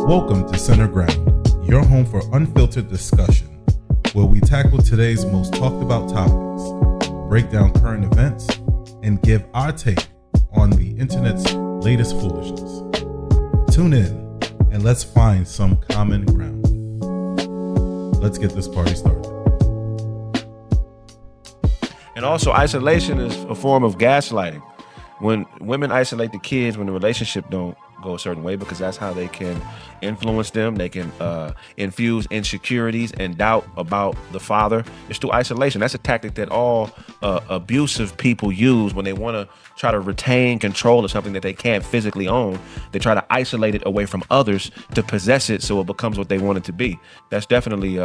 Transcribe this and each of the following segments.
Welcome to Center Ground, your home for unfiltered discussion, where we tackle today's most talked about topics, break down current events, and give our take on the internet's latest foolishness. Tune in and let's find some common ground. Let's get this party started. And also, isolation is a form of gaslighting. When women isolate the kids when the relationship don't go a certain way, because that's how they can influence them. They can infuse insecurities and doubt about the father. It's through isolation. That's a tactic that all abusive people use when they want to try to retain control of something that they can't physically own. They try to isolate it away from others to possess it so it becomes what they want it to be. That's definitely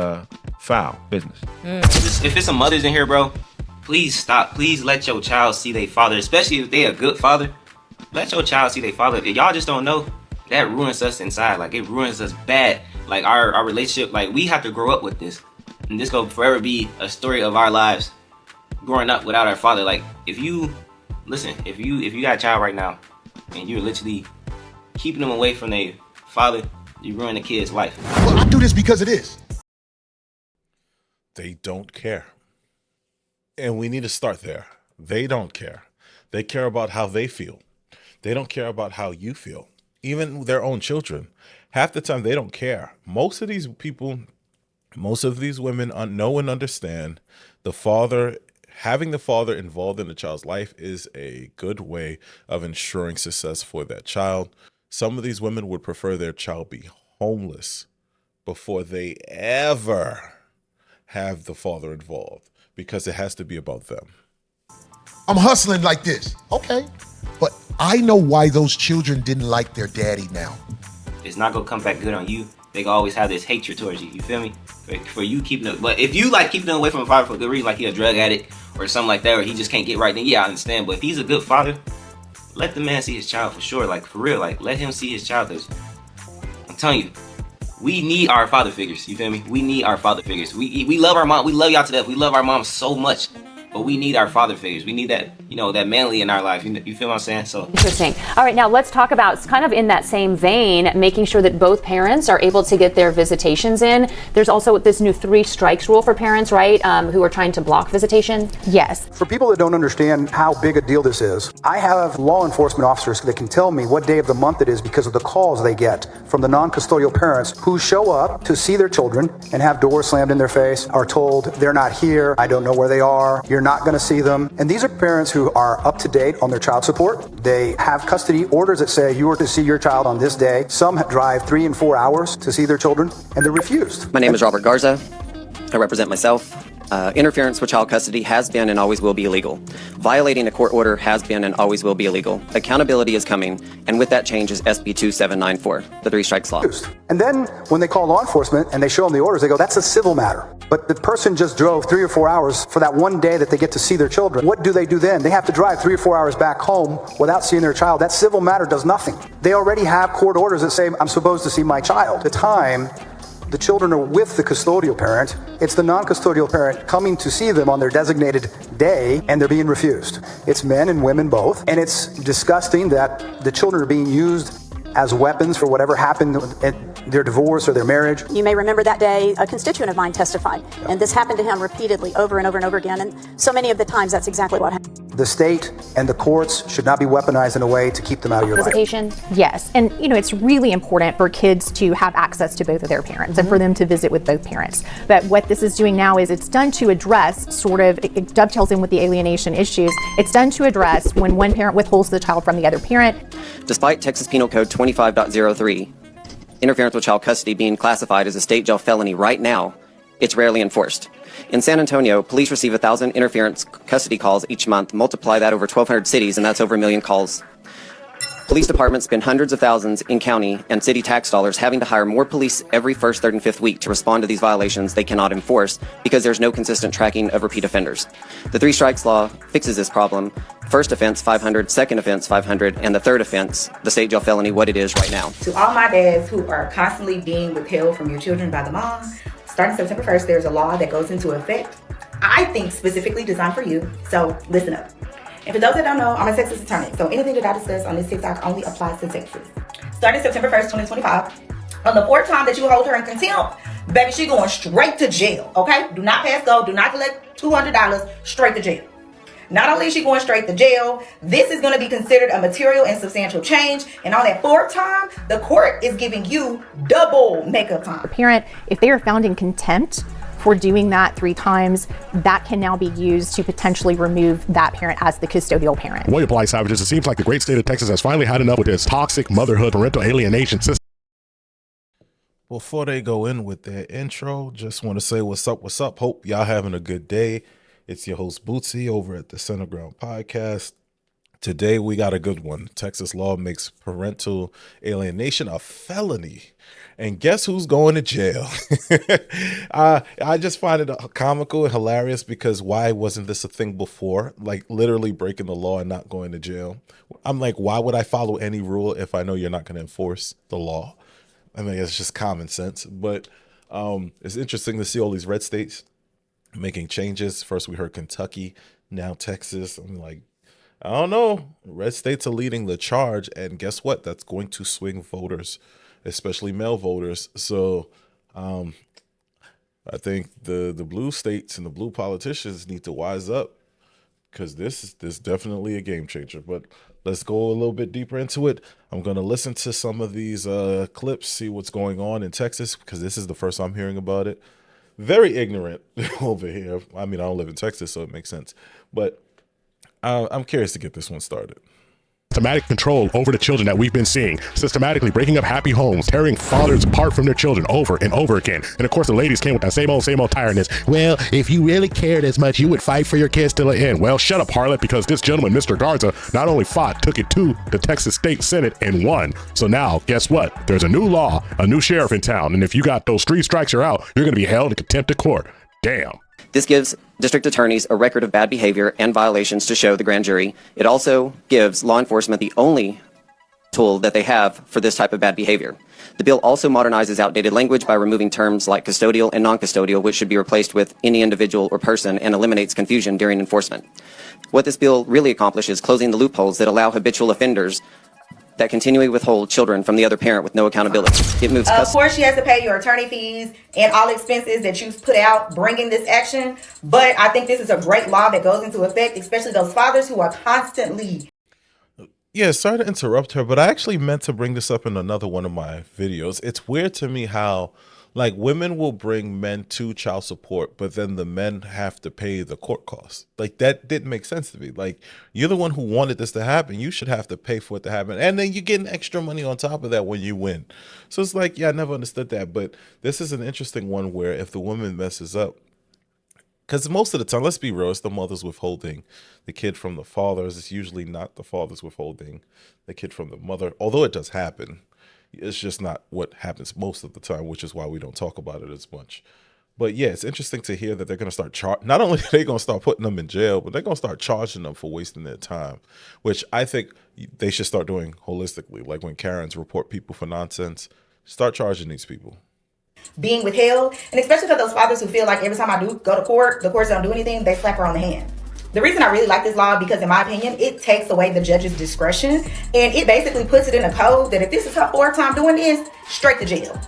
foul business. If it's some mothers in here, bro, please stop. Please let your child see their father, especially if they're a good father. Let your child see their father. If y'all just don't know, that ruins us inside. Like, it ruins us bad. Like, our relationship, like, we have to grow up with this. And this will forever be a story of our lives growing up without our father. Like, if you got a child right now and you're literally keeping them away from their father, you ruin the kid's life. Well, I do this because it is. They don't care. And we need to start there. They don't care. They care about how they feel. They don't care about how you feel. Even their own children. Half the time, they don't care. Most of these people, most of these women know and understand having the father involved in the child's life is a good way of ensuring success for that child. Some of these women would prefer their child be homeless before they ever have the father involved, because it has to be about them. I'm hustling like this. Okay. But I know why those children didn't like their daddy now. It's not gonna come back good on you. They gonna always have this hatred towards you. You feel me? For you keeping them, but if you like keeping them away from a father for a good reason, like he a drug addict or something like that, or he just can't get right, then yeah, I understand. But if he's a good father, let the man see his child for sure. Like, for real, like, let him see his child. Cause I'm telling you, we need our father figures. You feel me? We need our father figures. We love our mom. We love y'all to death. We love our mom so much. But we need our father figures. We need that, that manly in our life. You feel what I'm saying? So interesting. All right, now let's talk about, kind of in that same vein, making sure that both parents are able to get their visitations in. There's also this new 3 strikes rule for parents, right, who are trying to block visitation. Yes. For people that don't understand how big a deal this is, I have law enforcement officers that can tell me what day of the month it is because of the calls they get from the non-custodial parents who show up to see their children and have doors slammed in their face, are told they're not here, I don't know where they are, you're not going to see them. And these are parents who are up to date on their child support. They have custody orders that say you are to see your child on this day. Some drive 3 and 4 hours to see their children, and they're refused. My name is Robert Garza. I represent myself. Interference with child custody has been and always will be illegal. Violating a court order has been and always will be illegal. Accountability is coming, and with that change is SB 2794, the 3 strikes law. And then when they call law enforcement and they show them the orders, they go, that's a civil matter. But the person just drove 3 or 4 hours for that one day that they get to see their children. What do they do then? They have to drive 3 or 4 hours back home without seeing their child. That civil matter does nothing. They already have court orders that say, I'm supposed to see my child. The time the children are with the custodial parent, it's the non-custodial parent coming to see them on their designated day, and they're being refused. It's men and women both, and it's disgusting that the children are being used as weapons for whatever happened at their divorce or their marriage. You may remember that day a constituent of mine testified, and this happened to him repeatedly over and over and over again, and so many of the times that's exactly what happened. The state and the courts should not be weaponized in a way to keep them out of your visitation. life. Yes, and it's really important for kids to have access to both of their parents and for them to visit with both parents. But what this is doing now is it's done to address it dovetails in with the alienation issues. It's done to address when one parent withholds the child from the other parent. Despite Texas Penal Code 25.03, interference with child custody being classified as a state jail felony right now, it's rarely enforced. In San Antonio, police receive 1,000 interference custody calls each month. Multiply that over 1,200 cities, and that's over 1 million calls. Police departments spend hundreds of thousands in county and city tax dollars having to hire more police every first, third, and fifth week to respond to these violations they cannot enforce because there's no consistent tracking of repeat offenders. The 3 strikes law fixes this problem. First offense, 500, second offense, 500, and the third offense, the state jail felony, what it is right now. To all my dads who are constantly being withheld from your children by the mom, starting September 1st, there's a law that goes into effect, I think specifically designed for you, so listen up. And for those that don't know, I'm a Texas attorney, so anything that I discuss on this TikTok only applies to Texas. Starting September 1st, 2025, On the fourth time that you hold her in contempt, baby, she going straight to jail, okay? Do not pass go. Do not collect $200. Straight to jail. Not only is she going straight to jail, this is going to be considered a material and substantial change. And on that fourth time, the court is giving you double makeup time. The parent, if they are found in contempt for doing that 3 times, that can now be used to potentially remove that parent as the custodial parent. Boy, apply savages. It seems like the great state of Texas has finally had enough with this toxic motherhood parental alienation system. Before they go in with their intro, just want to say what's up, what's up. Hope y'all having a good day. It's your host Bootsy over at the Center Ground Podcast. Today we got a good one. Texas law makes parental alienation a felony. And guess who's going to jail? I just find it comical and hilarious because why wasn't this a thing before? Like literally breaking the law and not going to jail. I'm like, why would I follow any rule if I know you're not going to enforce the law? I mean, it's just common sense. But it's interesting to see all these red states making changes. First we heard Kentucky, now Texas. I'm like, I don't know. Red states are leading the charge. And guess what? That's going to swing voters, especially male voters. So I think the blue states and the blue politicians need to wise up because this is definitely a game changer. But let's go a little bit deeper into it. I'm going to listen to some of these clips, see what's going on in Texas, because this is the first I'm hearing about it. Very ignorant over here. I mean, I don't live in Texas, so it makes sense. But I'm curious to get this one started. Systematic control over the children that we've been seeing, systematically breaking up happy homes, tearing fathers apart from their children over and over again. And of course, the ladies came with that same old tiredness. Well, if you really cared as much, you would fight for your kids till the end. Well, shut up, harlot, because this gentleman, Mr. Garza, not only fought, took it to the Texas State Senate and won. So now, guess what? There's a new law, a new sheriff in town. And if you got those 3 strikes, you're out. You're going to be held in contempt of court. Damn. This gives district attorneys a record of bad behavior and violations to show the grand jury. It also gives law enforcement the only tool that they have for this type of bad behavior. The bill also modernizes outdated language by removing terms like custodial and non-custodial, which should be replaced with any individual or person, and eliminates confusion during enforcement. What this bill really accomplishes is closing the loopholes that allow habitual offenders that continually withhold children from the other parent with no accountability. It moves of course, she has to pay your attorney fees and all expenses that you've put out bringing this action. But I think this is a great law that goes into effect, especially those fathers who are constantly. Yeah, sorry to interrupt her, but I actually meant to bring this up in another one of my videos. It's weird to me how, like, women will bring men to child support, but then the men have to pay the court costs. Like, that didn't make sense to me. Like, you're the one who wanted this to happen. You should have to pay for it to happen. And then you're getting extra money on top of that when you win. So it's like, yeah, I never understood that. But this is an interesting one where if the woman messes up, because most of the time, let's be real, it's the mothers withholding the kid from the fathers. It's usually not the fathers withholding the kid from the mother, although it does happen. It's just not what happens most of the time, which is why we don't talk about it as much. But yeah, it's interesting to hear that they're going to start not only are they going to start putting them in jail, but they're going to start charging them for wasting their time, which I think they should start doing holistically. Like when Karens report people for nonsense, start charging these people. Being withheld, and especially for those fathers who feel like every time I do go to court, the courts don't do anything, they slap her on the hand. The reason I really like this law because, in my opinion, it takes away the judge's discretion, and it basically puts it in a code that if this is her 4th time doing this, straight to jail.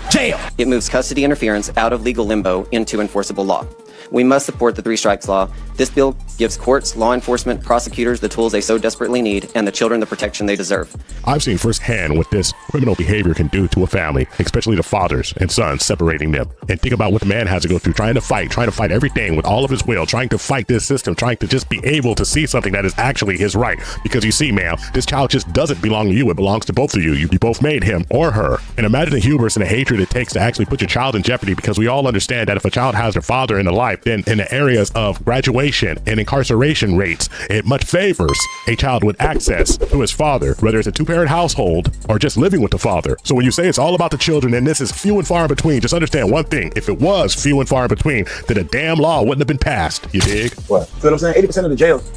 Jail! It moves custody interference out of legal limbo into enforceable law. We must support the 3 strikes law. This bill gives courts, law enforcement, prosecutors the tools they so desperately need, and the children the protection they deserve. I've seen firsthand what this criminal behavior can do to a family, especially the fathers and sons, separating them. And think about what the man has to go through, trying to fight everything with all of his will, trying to fight this system, trying to just be able to see something that is actually his right. Because you see, ma'am, this child just doesn't belong to you. It belongs to both of you. You both made him or her. And imagine the hubris and the hatred it takes to actually put your child in jeopardy, because we all understand that if a child has their father in the life, then in the areas of graduation and incarceration rates, it much favors a child with access to his father, whether it's a 2-parent household or just living with the father. So when you say it's all about the children and this is few and far in between, just understand one thing: if it was few and far in between, then a damn law wouldn't have been passed. You dig? What? You know what I'm saying? 80% of the jails,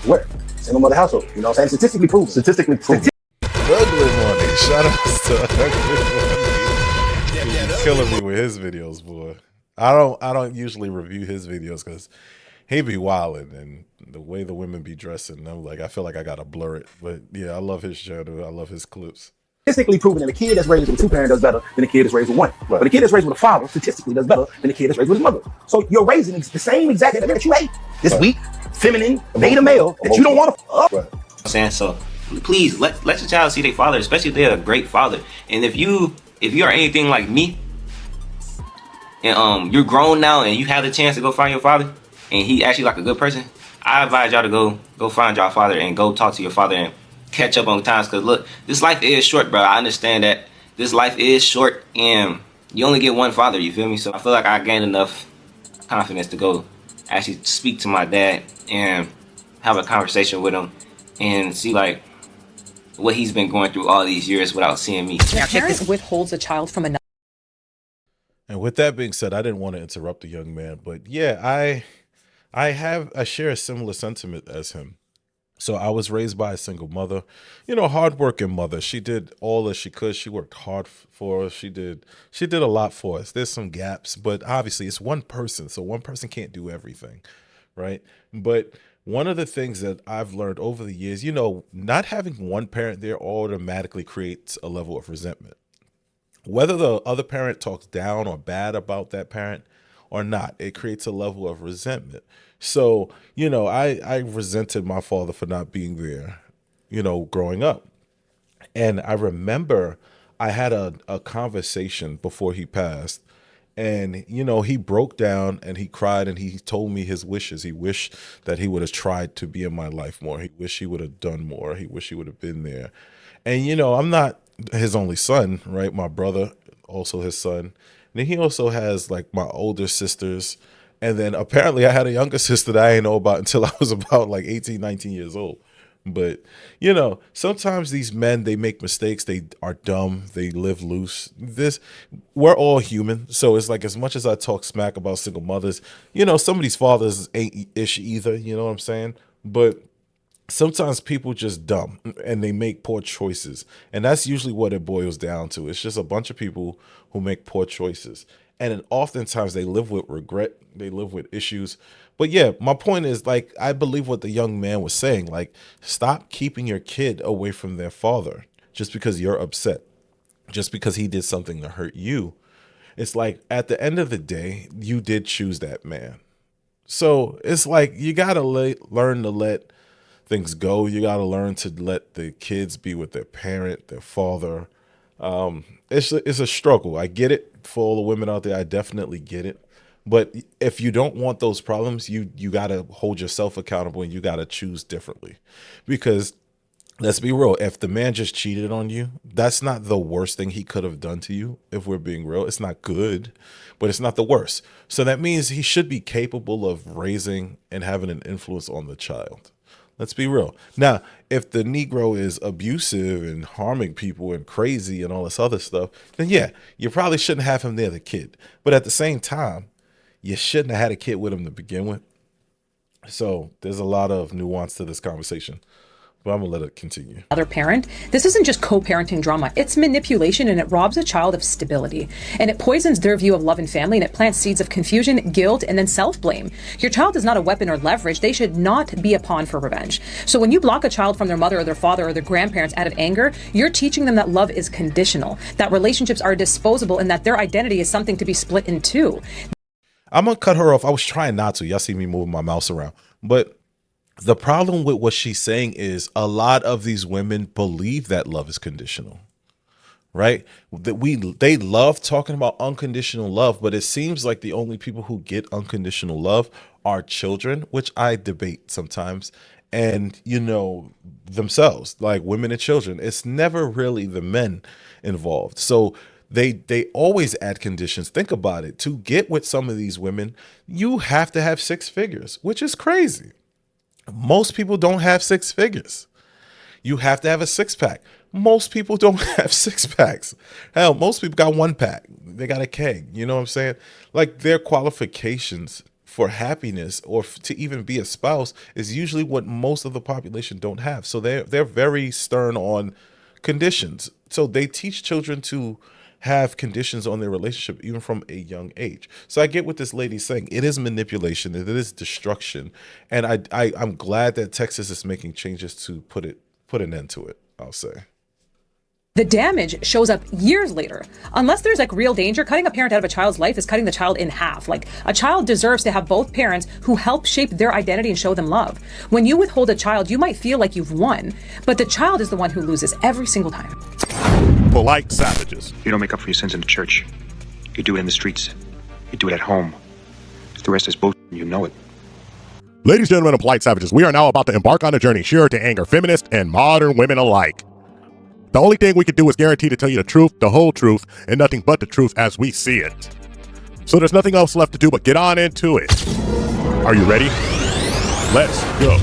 where? Single mother household. You know what I'm saying? Statistically proven. Ugly Money. Shout out to Ugly Money. He's killing me with his videos, boy. I don't usually review his videos because he be wilding, and the way the women be dressing, I'm like, I feel like I gotta blur it. But yeah, I love his channel. I love his clips. statistically proven that a kid that's raised with a two-parent does better than a kid that's raised with one. But a kid that's raised with a father statistically does better than a kid that's raised with his mother. So you're raising the same exact thing that you hate. This weak, feminine, beta male that you don't want to up. I'm saying, so please let your child see their father, especially if they're a great father. And if you are anything like me, and you're grown now and you have the chance to go find your father, and he actually like a good person, I advise y'all to go find your father and go talk to your father and catch up on times. Because look, this life is short, bro. I understand that this life is short and you only get one father, you feel me? So I feel like I gained enough confidence to go actually speak to my dad and have a conversation with him and see like what he's been going through all these years without seeing me. A parent withholds a child from another. And with that being said, I didn't want to interrupt the young man, but yeah, I share a similar sentiment as him. So I was raised by a single mother, hardworking mother. She did all that she could. She worked hard for us. She did a lot for us. There's some gaps, but obviously it's one person, so one person can't do everything, right? But one of the things that I've learned over the years, not having one parent there automatically creates a level of resentment. Whether the other parent talks down or bad about that parent or not, it creates a level of resentment. So, I resented my father for not being there, growing up. And I remember I had a conversation before he passed. And, he broke down and he cried and he told me his wishes. He wished that he would have tried to be in my life more. He wished he would have done more. He wished he would have been there. And, I'm not his only son, right? My brother, also his son. And then he also has like my older sisters. And then apparently I had a younger sister that I didn't know about until I was about like 18, 19 years old. But, sometimes these men, they make mistakes. They are dumb. They live loose. We're all human. So it's like, as much as I talk smack about single mothers, some of these fathers ain't ish either. You know what I'm saying? But sometimes people just dumb and they make poor choices. And that's usually what it boils down to. It's just a bunch of people who make poor choices. And then oftentimes they live with regret. They live with issues. But yeah, my point is, like, I believe what the young man was saying. Like, stop keeping your kid away from their father just because you're upset, just because he did something to hurt you. It's like, at the end of the day, you did choose that man. So it's like, you got to learn to let things go. You got to learn to let the kids be with their parent, their father. It's a struggle. I get it. For all the women out there, I definitely get it. But if you don't want those problems, you got to hold yourself accountable and you got to choose differently. Because let's be real, if the man just cheated on you, that's not the worst thing he could have done to you. If we're being real, it's not good, but it's not the worst. So that means he should be capable of raising and having an influence on the child. Let's be real. Now, if the Negro is abusive and harming people and crazy and all this other stuff, then yeah, you probably shouldn't have him near the kid. But at the same time, you shouldn't have had a kid with him to begin with. So there's a lot of nuance to this conversation. But I'm going to let it continue. Other parent. This isn't just co-parenting drama. It's manipulation, and it robs a child of stability. And it poisons their view of love and family, and it plants seeds of confusion, guilt, and then self-blame. Your child is not a weapon or leverage. They should not be a pawn for revenge. So when you block a child from their mother or their father or their grandparents out of anger, you're teaching them that love is conditional, that relationships are disposable, and that their identity is something to be split in two. I'm going to cut her off. I was trying not to. Y'all see me moving my mouse around. But the problem with what she's saying is a lot of these women believe that love is conditional, right? They love talking about unconditional love, but it seems like the only people who get unconditional love are children, which I debate sometimes, and, themselves, like women and children. It's never really the men involved. So they always add conditions. Think about it. To get with some of these women, you have to have 6 figures, which is crazy. Most people don't have 6 figures. You have to have a 6-pack. Most people don't have 6-packs. Hell, most people got 1-pack. They got a keg. You know what I'm saying? Like, their qualifications for happiness or to even be a spouse is usually what most of the population don't have. So they're very stern on conditions. So they teach children to have conditions on their relationship even from a young age. So I get what this lady's saying. It is manipulation. It is destruction. And I'm glad that Texas is making changes to put an end to it, I'll say. The damage shows up years later. Unless there's like real danger, cutting a parent out of a child's life is cutting the child in half. Like, a child deserves to have both parents who help shape their identity and show them love. When you withhold a child, you might feel like you've won, but the child is the one who loses every single time. Polite savages. You don't make up for your sins in the church. You do it in the streets. You do it at home. The rest is bullshit, and you know it. Ladies and gentlemen of polite savages, we are now about to embark on a journey sure to anger feminists and modern women alike. The only thing we can do is guarantee to tell you the truth, the whole truth, and nothing but the truth as we see it. So there's nothing else left to do but get on into it. Are you ready? Let's go.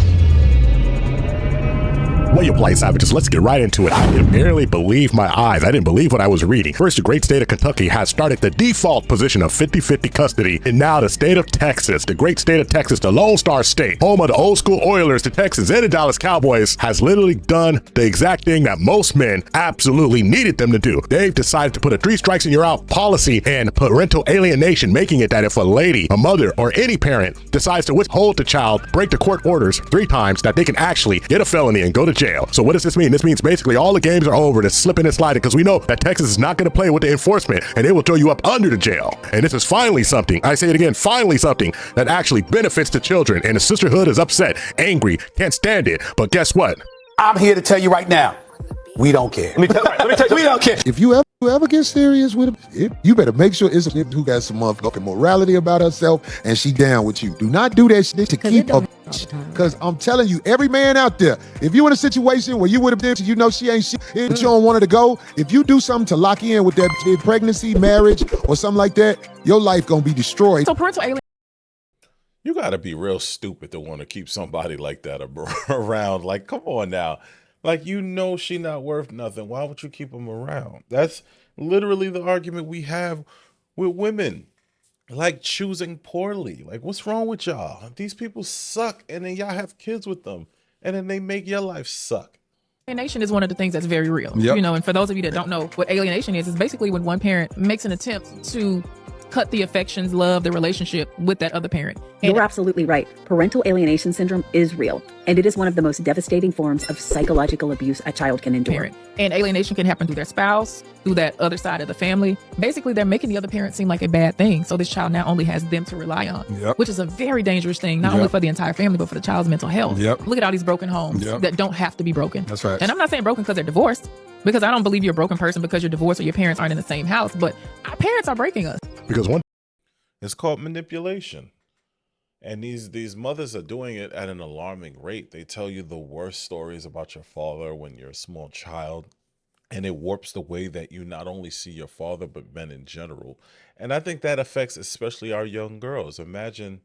Well, you polite savages, let's get right into it. I can barely believe my eyes. I didn't believe what I was reading. First, the great state of Kentucky has started the default position of 50-50 custody, and now the state of Texas, the great state of Texas, the Lone Star State, home of the old school Oilers, the Texans, and the Dallas Cowboys, has literally done the exact thing that most men absolutely needed them to do. They've decided to put a 3 strikes and you're out policy and parental alienation, making it that if a lady, a mother, or any parent decides to withhold the child, break the court orders 3 times, that they can actually get a felony and go to jail. So what does this mean? This means basically all the games are over, the slipping and sliding, because we know that Texas is not going to play with the enforcement, and they will throw you up under the jail. And this is finally something, I say it again, finally something that actually benefits the children. And the sisterhood is upset, angry, can't stand it. But guess what? I'm here to tell you right now, we don't care. Let me tell you, we don't care. If you ever get serious with it, you better make sure it's a who got some motherfucking morality about herself and she down with you. Do not do that shit to keep a bitch. Because I'm telling you, every man out there, if you in a situation where you would have been, you know she ain't shit, but you don't want her to go, if you do something to lock in with that pregnancy, marriage, or something like that, your life gonna be destroyed. So parental alienation. You gotta be real stupid to want to keep somebody like that around. Like, come on now. Like, you know she not worth nothing. Why would you keep them around? That's literally the argument we have with women. Like, choosing poorly. Like, what's wrong with y'all? These people suck, and then y'all have kids with them, and then they make your life suck. Alienation is one of the things that's very real. Yep. You know, and for those of you that don't know what alienation is basically when one parent makes an attempt to cut the affections, love, the relationship with that other parent. You're absolutely right. Parental alienation syndrome is real, and it is one of the most devastating forms of psychological abuse a child can endure. And alienation can happen through their spouse, through that other side of the family. Basically, they're making the other parent seem like a bad thing. So this child now only has them to rely on, which is a very dangerous thing, not only for the entire family, but for the child's mental health. Look at all these broken homes that don't have to be broken. That's right. And I'm not saying broken because they're divorced, because I don't believe you're a broken person because you're divorced or your parents aren't in the same house, but our parents are breaking us. Because one, it's called manipulation. And these mothers are doing it at an alarming rate. They tell you the worst stories about your father when you're a small child. And it warps the way that you not only see your father, but men in general. And I think that affects especially our young girls. Imagine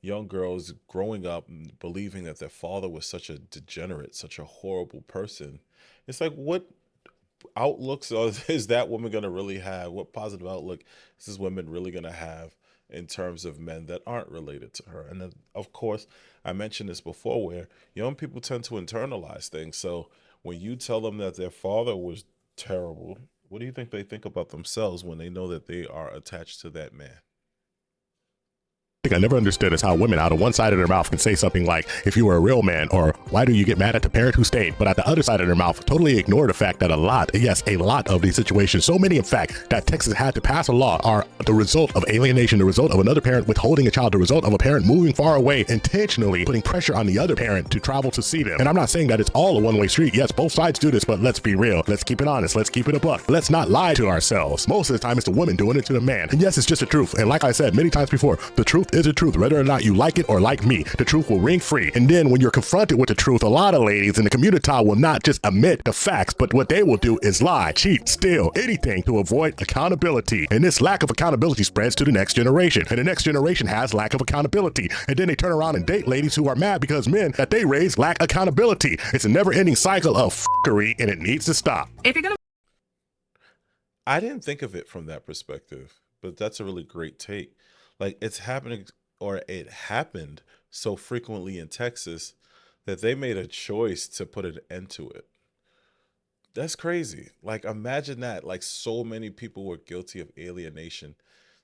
young girls growing up believing that their father was such a degenerate, such a horrible person. It's like, what outlooks is that woman going to really have? What positive outlook is this woman really going to have in terms of men that aren't related to her? And then, of course, I mentioned this before, where young people tend to internalize things. So when you tell them that their father was terrible, what do you think they think about themselves when they know that they are attached to that man? I never understood is how women out of one side of their mouth can say something like, if you were a real man, or why do you get mad at the parent who stayed? But at the other side of their mouth, totally ignore the fact that a lot of these situations, so many in fact, that Texas had to pass a law, are the result of alienation, the result of another parent withholding a child, the result of a parent moving far away, intentionally putting pressure on the other parent to travel to see them. And I'm not saying that it's all a one-way street. Yes, both sides do this, but let's be real. Let's keep it honest. Let's keep it a buck. Let's not lie to ourselves. Most of the time, it's the woman doing it to the man. And yes, it's just the truth. And like I said many times before, the truth is the truth, whether or not you like it or like me. The truth will ring free. And then when you're confronted with the truth, a lot of ladies in the community will not just admit the facts, but what they will do is lie, cheat, steal, anything to avoid accountability. And this lack of accountability spreads to the next generation. And the next generation has lack of accountability. And then they turn around and date ladies who are mad because men that they raise lack accountability. It's a never-ending cycle of fuckery, and it needs to stop. If you're gonna, I didn't think of it from that perspective, but that's a really great take. Like, it's happening, or it happened so frequently in Texas that they made a choice to put an end to it. That's crazy. Like, imagine that. Like, so many people were guilty of alienation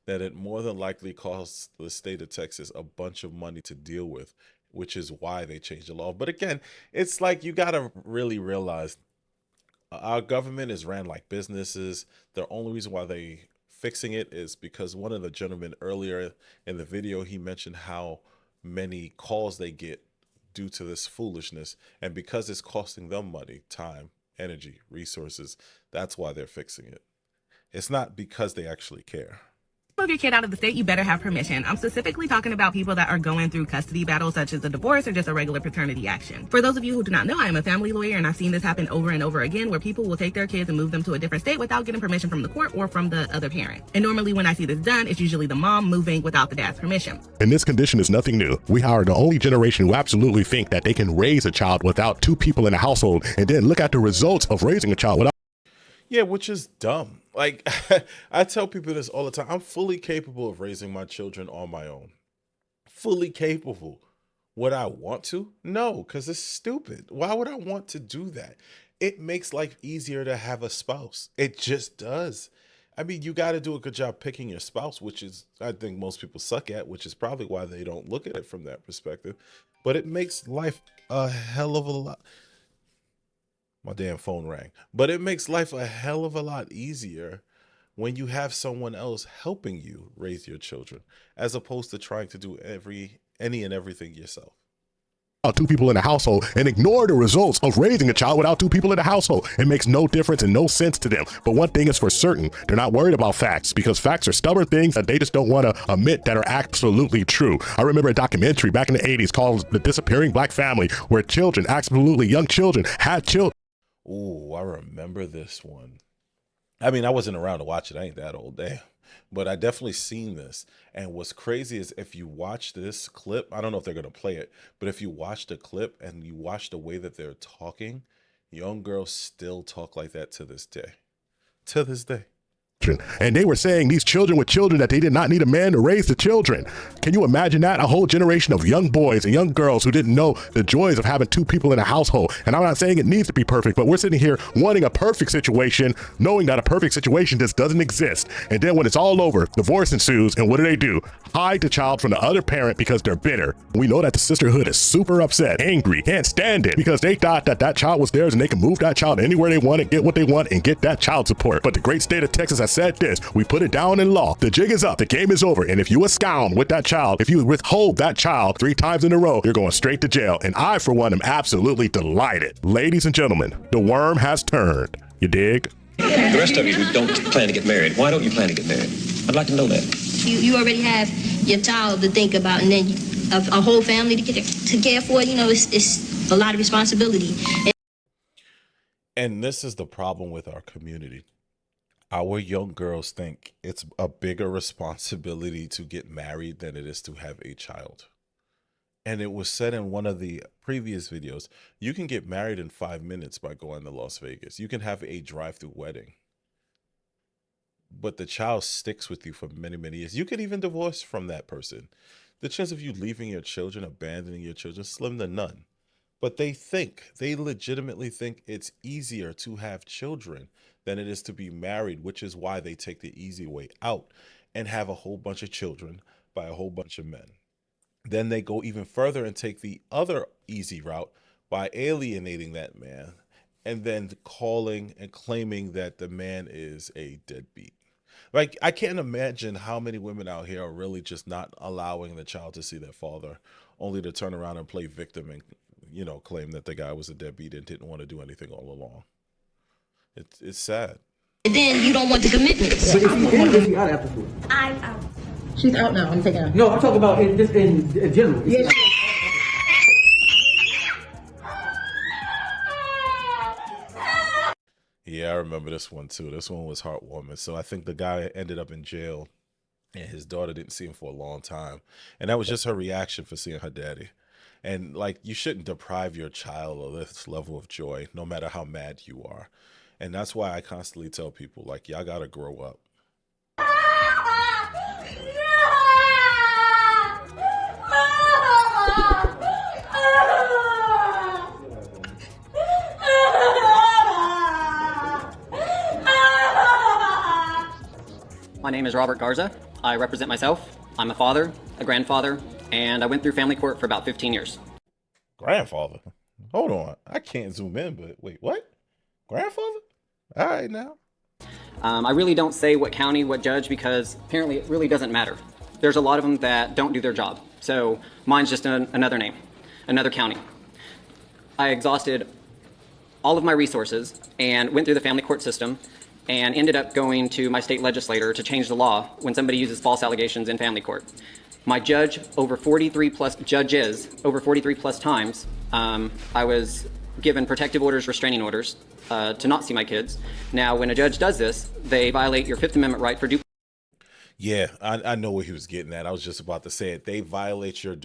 that it more than likely costs the state of Texas a bunch of money to deal with, which is why they changed the law. But again, it's like, you got to really realize Our government is ran like businesses. The only reason why they fixing it is because one of the gentlemen earlier in the video, he mentioned how many calls they get due to this foolishness, and because it's costing them money, time, energy, resources, that's why they're fixing it. It's not because they actually care. Move your kid out of the state, you better have permission. I'm specifically talking about people that are going through custody battles such as a divorce or just a regular paternity action. For those of you who do not know, I am a family lawyer, and I've seen this happen over and over again where people will take their kids and move them to a different state without getting permission from the court or from the other parent. And normally when I see this done, it's usually the mom moving without the dad's permission. And this condition is nothing new. We are the only generation who absolutely think that they can raise a child without two people in the household, and then look at the results of raising a child without. Yeah, which is dumb. Like, I tell people this all the time. I'm fully capable of raising my children on my own. Fully capable. Would I want to? No, because it's stupid. Why would I want to do that? It makes life easier to have a spouse. It just does. I mean, you got to do a good job picking your spouse, which is, I think most people suck at, which is probably why they don't look at it from that perspective. But it makes life a hell of a lot. My damn phone rang. But it makes life a hell of a lot easier when you have someone else helping you raise your children, as opposed to trying to do any and everything yourself. Two people in the household and ignore the results of raising a child without two people in the household. It makes no difference and no sense to them. But one thing is for certain, they're not worried about facts, because facts are stubborn things that they just don't want to admit that are absolutely true. I remember a documentary back in the 80s called The Disappearing Black Family, where children, absolutely young children, had children. Ooh, I remember this one. I mean, I wasn't around to watch it. I ain't that old, damn. But I definitely seen this. And what's crazy is if you watch this clip, I don't know if they're going to play it, but if you watch the clip and you watch the way that they're talking, young girls still talk like that to this day. To this day. And they were saying these children were children, that they did not need a man to raise the children. Can you imagine that? A whole generation of young boys and young girls who didn't know the joys of having two people in a household. And I'm not saying it needs to be perfect, but we're sitting here wanting a perfect situation, knowing that a perfect situation just doesn't exist. And then when it's all over, divorce ensues, and what do? Hide the child from the other parent because they're bitter. We know that the sisterhood is super upset, angry, can't stand it, because they thought that that child was theirs and they can move that child anywhere they want and get what they want and get that child support. But the great state of Texas has said this: we put it down in law. The jig is up. The game is over. And if you abscond with that child, if you withhold that child 3 times in a row, you're going straight to jail. And I, for one, am absolutely delighted. Ladies and gentlemen, the worm has turned. You dig? The rest of you who don't plan to get married, why don't you plan to get married? I'd like to know that. You already have your child to think about, and then a whole family to care for. You know, it's a lot of responsibility. And this is the problem with our community. Our young girls think it's a bigger responsibility to get married than it is to have a child. And it was said in one of the previous videos, you can get married in 5 minutes by going to Las Vegas. You can have a drive-through wedding. But the child sticks with you for many, many years. You could even divorce from that person. The chance of you leaving your children, abandoning your children, slim to none. But they legitimately think it's easier to have children than it is to be married, which is why they take the easy way out and have a whole bunch of children by a whole bunch of men. Then they go even further and take the other easy route by alienating that man and then calling and claiming that the man is a deadbeat. Like, I can't imagine how many women out here are really just not allowing the child to see their father, only to turn around and play victim and, you know, claim that the guy was a deadbeat and didn't want to do anything all along. It's sad. And then you don't want the commitment. But if you out after school. I'm out. She's out now. I'm taking her. No, I'm talking about in general. Yeah. Yeah, I remember this one too. This one was heartwarming. So I think the guy ended up in jail and his daughter didn't see him for a long time. And that was just her reaction for seeing her daddy. And like, you shouldn't deprive your child of this level of joy, no matter how mad you are. And that's why I constantly tell people, like, y'all got to grow up. My name is Robert Garza. I represent myself. I'm a father, a grandfather, and I went through family court for about 15 years. Grandfather? Hold on. I can't zoom in, but wait, what? Grandfather? All right now. I really don't say what county, what judge, because apparently it really doesn't matter. There's a lot of them that don't do their job. So mine's just another name, another county. I exhausted all of my resources and went through the family court system and ended up going to my state legislator to change the law when somebody uses false allegations in family court. My judge, over 43 plus judges, over 43 plus times, I was given protective orders, restraining orders to not see my kids. Now, when a judge does this, they violate your Fifth Amendment right for due. Yeah, I know what he was getting at. I was just about to say it. They violate your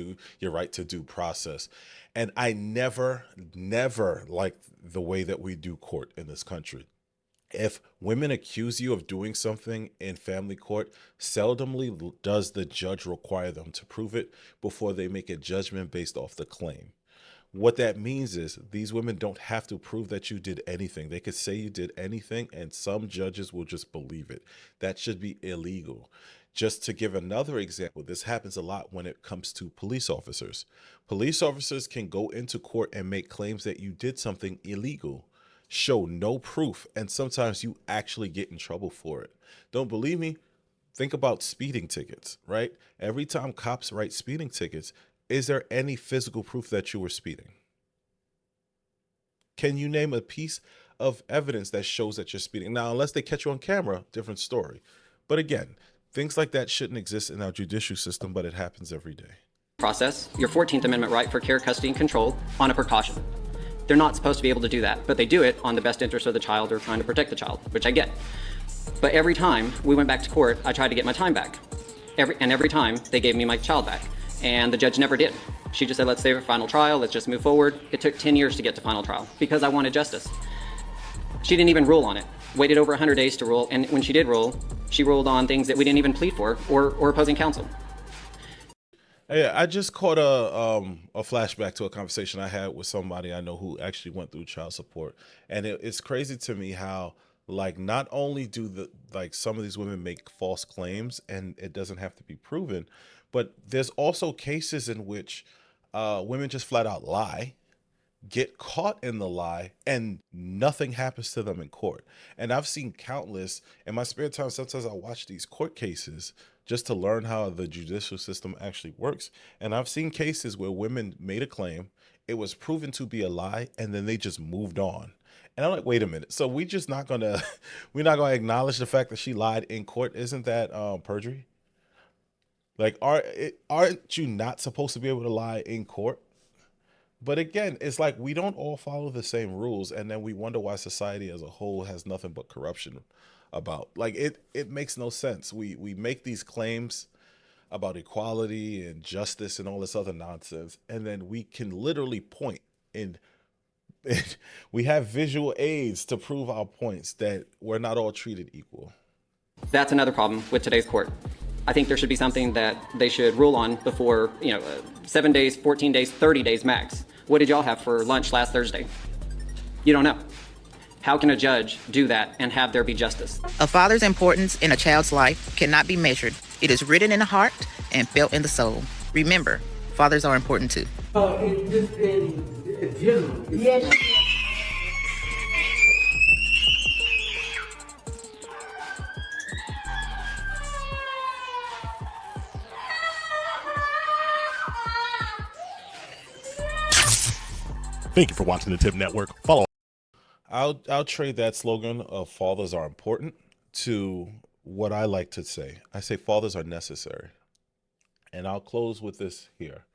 right to due process. And I never liked the way that we do court in this country. If women accuse you of doing something in family court, seldomly does the judge require them to prove it before they make a judgment based off the claim. What that means is these women don't have to prove that you did anything. They could say you did anything, and some judges will just believe it. That should be illegal. Just to give another example, this happens a lot when it comes to police officers. Police officers can go into court and make claims that you did something illegal, show no proof, and sometimes you actually get in trouble for it. Don't believe me? Think about speeding tickets, right? Every time cops write speeding tickets, is there any physical proof that you were speeding? Can you name a piece of evidence that shows that you're speeding? Now, unless they catch you on camera, different story. But again, things like that shouldn't exist in our judicial system, but it happens every day. Process your 14th Amendment right for care, custody, and control on a precaution. They're not supposed to be able to do that, but they do it on the best interest of the child or trying to protect the child, which I get. But every time we went back to court, I tried to get my time back. Every time they gave me my child back. And the judge never did. She just said, let's save a final trial, let's just move forward. It took 10 years to get to final trial because I wanted justice. She didn't even rule on it. Waited over 100 days to rule, and when she did rule, she ruled on things that we didn't even plead for or opposing counsel. Hey, I just caught a flashback to a conversation I had with somebody I know who actually went through child support. And it's crazy to me how, like, not only do some of these women make false claims and it doesn't have to be proven, but there's also cases in which women just flat out lie, get caught in the lie, and nothing happens to them in court. And I've seen countless, in my spare time, sometimes I watch these court cases just to learn how the judicial system actually works. And I've seen cases where women made a claim, it was proven to be a lie, and then they just moved on. And I'm like, wait a minute. So we're not gonna acknowledge the fact that she lied in court? Isn't that perjury? Like, aren't you not supposed to be able to lie in court? But again, it's like we don't all follow the same rules, and then we wonder why society as a whole has nothing but corruption about. Like, it makes no sense. We make these claims about equality and justice and all this other nonsense, and then we can literally point and we have visual aids to prove our points that we're not all treated equal. That's another problem with today's court. I think there should be something that they should rule on before, 7 days, 14 days, 30 days max. What did y'all have for lunch last Thursday? You don't know. How can a judge do that and have there be justice? A father's importance in a child's life cannot be measured. It is written in the heart and felt in the soul. Remember, fathers are important too. Yes. Thank you for watching the Tip Network. Follow. I'll trade that slogan of fathers are important to what I like to say. I say fathers are necessary. And I'll close with this here.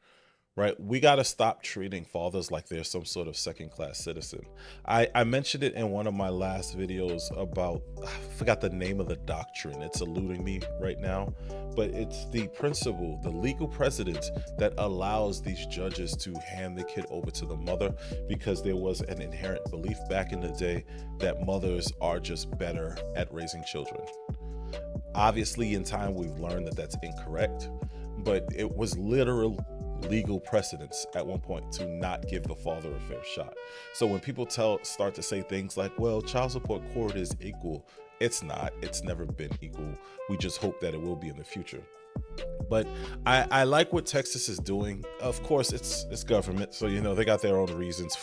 Right? We got to stop treating fathers like they're some sort of second-class citizen. I mentioned it in one of my last videos about, I forgot the name of the doctrine. It's eluding me right now, but it's the principle, the legal precedent that allows these judges to hand the kid over to the mother because there was an inherent belief back in the day that mothers are just better at raising children. Obviously, in time, we've learned that that's incorrect, but it was literal legal precedence at one point to not give the father a fair shot. So when people start to say things like, well, child support court is equal, it's not. It's never been equal. We just hope that it will be in the future. But I like what Texas is doing. Of course, it's government, so they got their own reasons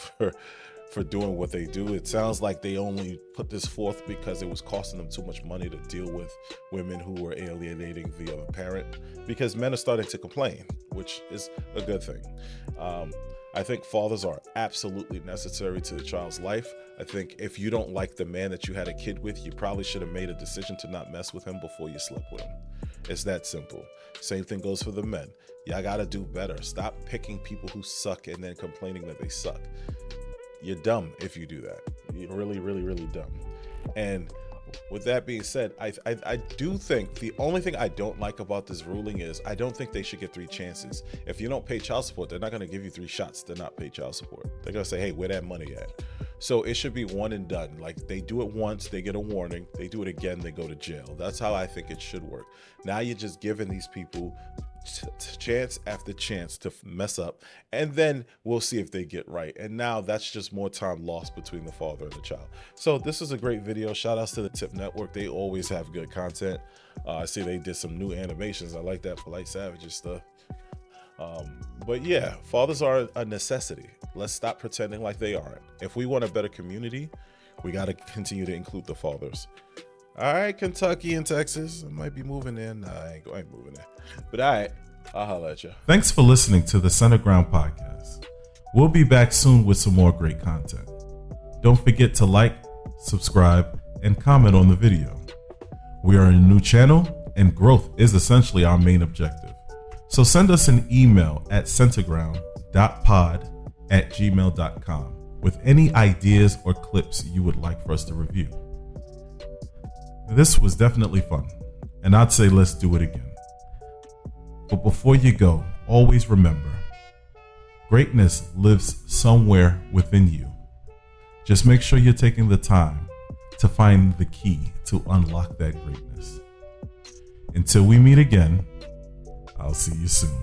for doing what they do. It sounds like they only put this forth because it was costing them too much money to deal with women who were alienating the other parent, because men are starting to complain, which is a good thing. I think fathers are absolutely necessary to the child's life. I think if you don't like the man that you had a kid with, you probably should have made a decision to not mess with him before you slept with him. It's that simple. Same thing goes for the men. Y'all gotta do better. Stop picking people who suck and then complaining that they suck. You're dumb if you do that. You're really, really, really dumb. And with that being said, I do think the only thing I don't like about this ruling is I don't think they should get 3 chances. If you don't pay child support, they're not going to give you 3 shots to not pay child support. They're going to say, hey, where that money at? So it should be one and done. Like, they do it once, they get a warning. They do it again, they go to jail. That's how I think it should work. Now you're just giving these people chance after chance to mess up, and then we'll see if they get right. And now that's just more time lost between the father and the child. So this is a great video. Shout outs to the Tip Network. They always have good content. I see they did some new animations. I like that Polite Savages stuff. But yeah, fathers are a necessity. Let's stop pretending like they aren't. If we want a better community, we got to continue to include the fathers. All right, Kentucky and Texas. I might be moving in. Nah, I ain't moving in. But all right, I'll holler at you. Thanks for listening to the Center Ground Podcast. We'll be back soon with some more great content. Don't forget to like, subscribe, and comment on the video. We are a new channel, and growth is essentially our main objective. So send us an email at centerground.pod@gmail.com with any ideas or clips you would like for us to review. This was definitely fun, and I'd say let's do it again. But before you go, always remember, greatness lives somewhere within you. Just make sure you're taking the time to find the key to unlock that greatness. Until we meet again, I'll see you soon.